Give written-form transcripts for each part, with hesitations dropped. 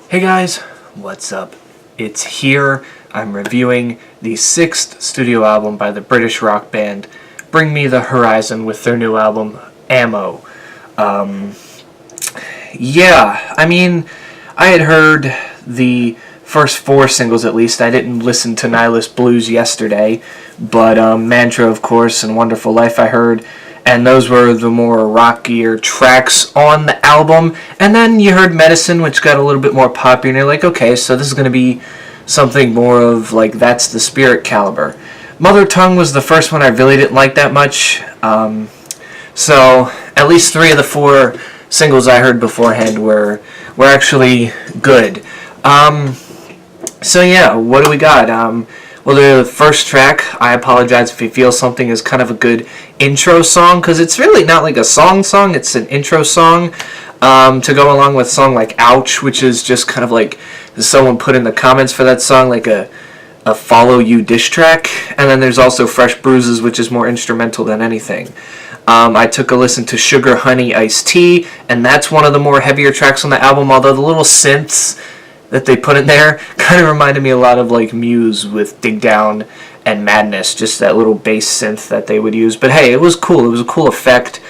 Hey guys, what's up? It's here. I'm reviewing the 6th studio album by the British rock band Bring Me the Horizon with their new album, Ammo. I had heard the first 4 singles at least. I didn't listen to Nihilist Blues yesterday, but Mantra, of course, and Wonderful Life I heard, and those were the more rockier tracks on the album. And then you heard Medicine, which got a little bit more poppy, and you're like, okay, so this is going to be something more of, like, That's the Spirit caliber. Mother Tongue was the first one I really didn't like that much. So at least 3 of the 4 singles I heard beforehand were actually good. What do we got? Well, the first track, I Apologize If You Feel Something, is kind of a good intro song, because it's really not like a song, it's an intro song, to go along with a song like Ouch, which is just kind of like, someone put in the comments for that song, like a Follow You diss track. And then there's also Fresh Bruises, which is more instrumental than anything. I took a listen to Sugar Honey Iced Tea, and that's one of the more heavier tracks on the album, although the little synths that they put in there kind of reminded me a lot of like Muse with Dig Down and Madness, just that little bass synth that they would use. But hey, it was cool. It was a cool effect.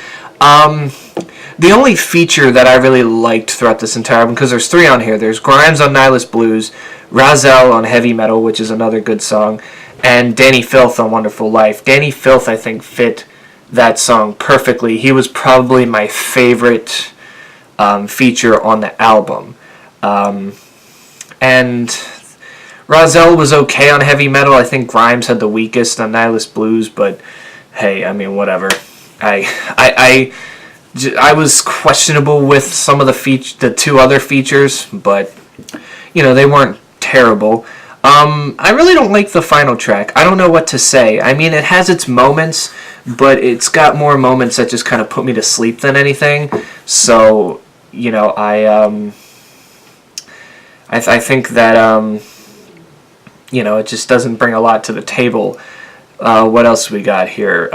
The only feature that I really liked throughout this entire album, because there's 3 on here. There's Grimes on Nihilist Blues, Razel on Heavy Metal, which is another good song, and Danny Filth on Wonderful Life. Danny Filth, I think, fit that song perfectly. He was probably my favorite feature on the album. And Razel was okay on Heavy Metal. I think Grimes had the weakest on Nihilist Blues, but hey, I mean, whatever. I was questionable with some of the 2 other features, but they weren't terrible. I really don't like the final track. I don't know what to say. I mean, it has its moments, but it's got more moments that just kind of put me to sleep than anything. So, I think that, it just doesn't bring a lot to the table. What else we got here?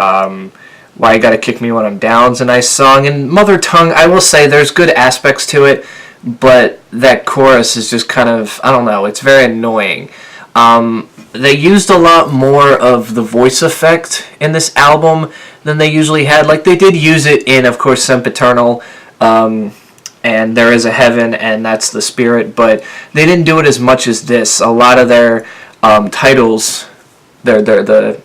Why You Gotta Kick Me When I'm Down's a nice song. And Mother Tongue, I will say there's good aspects to it, but that chorus is just kind of, I don't know, it's very annoying. They used a lot more of the voice effect in this album than they usually had. Like, they did use it in, of course, Sempiternal, and There Is a Heaven, and That's the Spirit, but they didn't do it as much as this. A lot of their titles, the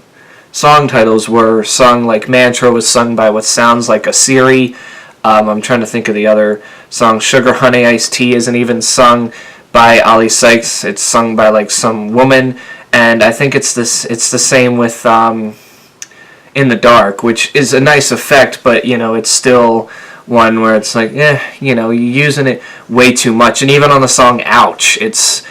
song titles were sung, like Mantra was sung by what sounds like a Siri. I'm trying to think of the other song. Sugar Honey Iced Tea isn't even sung by Ali Sykes. It's sung by like some woman, and I think it's the same with In the Dark, which is a nice effect, but it's still one where it's like, you're using it way too much. And even on the song Ouch, it's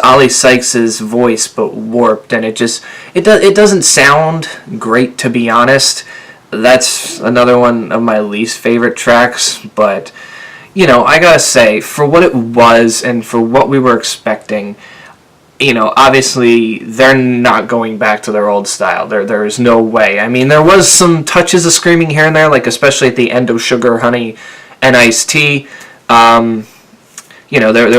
Ali Sykes' voice but warped, and it doesn't sound great, to be honest. That's another one of my least favorite tracks, but I gotta say, for what it was and for what we were expecting, obviously they're not going back to their old style. There is no way. I mean, there was some touches of screaming here and there, like especially at the end of Sugar, Honey, and Iced Tea. There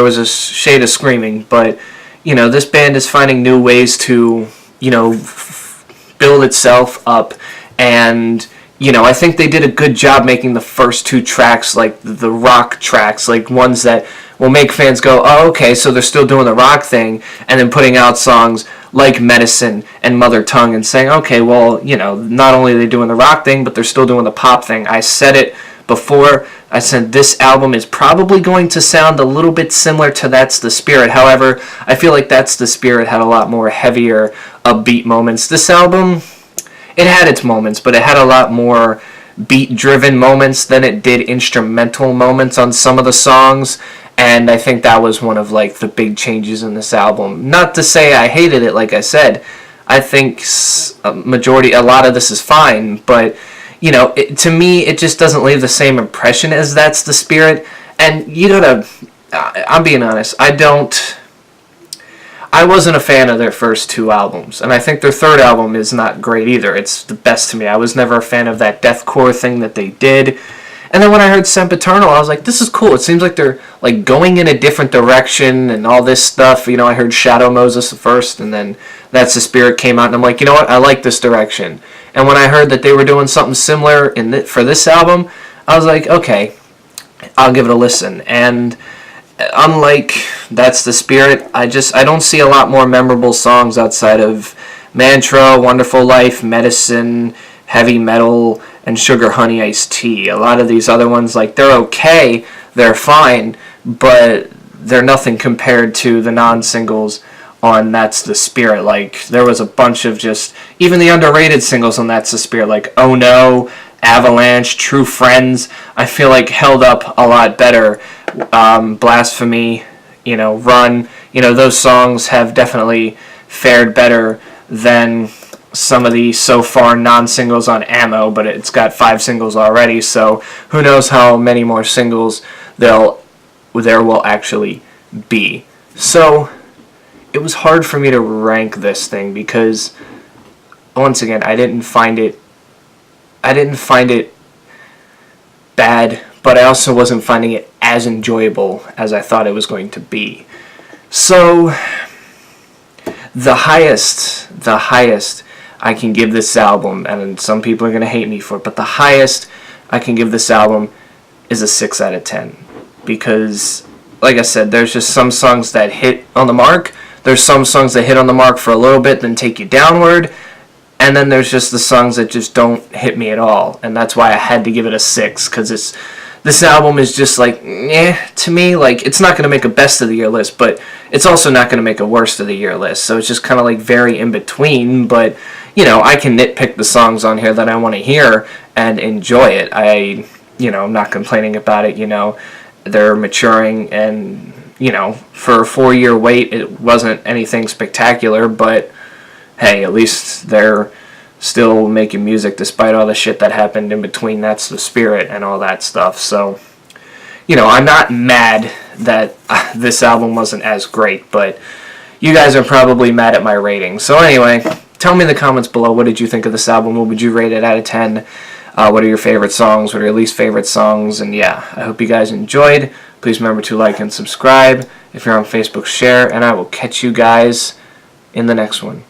was a shade of screaming, but this band is finding new ways to build itself up, and I think they did a good job making the first 2 tracks like the rock tracks, like ones that will make fans go, oh, okay, so they're still doing the rock thing, and then putting out songs like Medicine and Mother Tongue and saying, okay, well, not only are they doing the rock thing, but they're still doing the pop thing. I said it before. I said this album is probably going to sound a little bit similar to That's the Spirit. However, I feel like That's the Spirit had a lot more heavier, upbeat moments. This album, it had its moments, but it had a lot more beat-driven moments than it did instrumental moments on some of the songs, and I think that was one of like the big changes in this album. Not to say I hated it, like I said. I think a lot of this is fine, but to me, it just doesn't leave the same impression as That's the Spirit. And I'm being honest, I wasn't a fan of their first 2 albums, and I think their 3rd album is not great either. It's the best to me. I was never a fan of that deathcore thing that they did, And then when I heard Sempiternal, I was like, this is cool. It seems like they're like going in a different direction and all this stuff. You know, I heard Shadow Moses first, and then That's the Spirit came out, and I'm like, you know what? I like this direction. And when I heard that they were doing something similar for this album, I was like, okay, I'll give it a listen. And unlike That's the Spirit, I don't see a lot more memorable songs outside of Mantra, Wonderful Life, Medicine, Heavy Metal, and Sugar Honey Iced Tea. A lot of these other ones, like, they're okay, they're fine, but they're nothing compared to the non-singles on That's the Spirit. Like, there was a bunch of just, even the underrated singles on That's the Spirit, like Oh No, Avalanche, True Friends, I feel like held up a lot better. Blasphemy, Run, those songs have definitely fared better than some of the so far non-singles on Ammo, but it's got 5 singles already, so who knows how many more singles there will actually be. So it was hard for me to rank this thing because, once again, I didn't find it bad, but I also wasn't finding it as enjoyable as I thought it was going to be. So the highest I can give this album, and some people are going to hate me for it, but the highest I can give this album is a 6 out of 10. Because, like I said, there's just some songs that hit on the mark. There's some songs that hit on the mark for a little bit, then take you downward. And then there's just the songs that just don't hit me at all. And that's why I had to give it a 6, because this album is just like, to me. Like, it's not going to make a best of the year list, but it's also not going to make a worst of the year list. So it's just kind of like very in between, but I can nitpick the songs on here that I want to hear and enjoy it. I'm not complaining about it. They're maturing, and for a 4-year wait, it wasn't anything spectacular, but hey, at least they're still making music despite all the shit that happened in between That's the Spirit and all that stuff. So I'm not mad that this album wasn't as great, but you guys are probably mad at my rating. So anyway, tell me in the comments below, what did you think of this album? What would you rate it out of 10? What are your favorite songs? What are your least favorite songs? And yeah, I hope you guys enjoyed. Please remember to like and subscribe. If you're on Facebook, share. And I will catch you guys in the next one.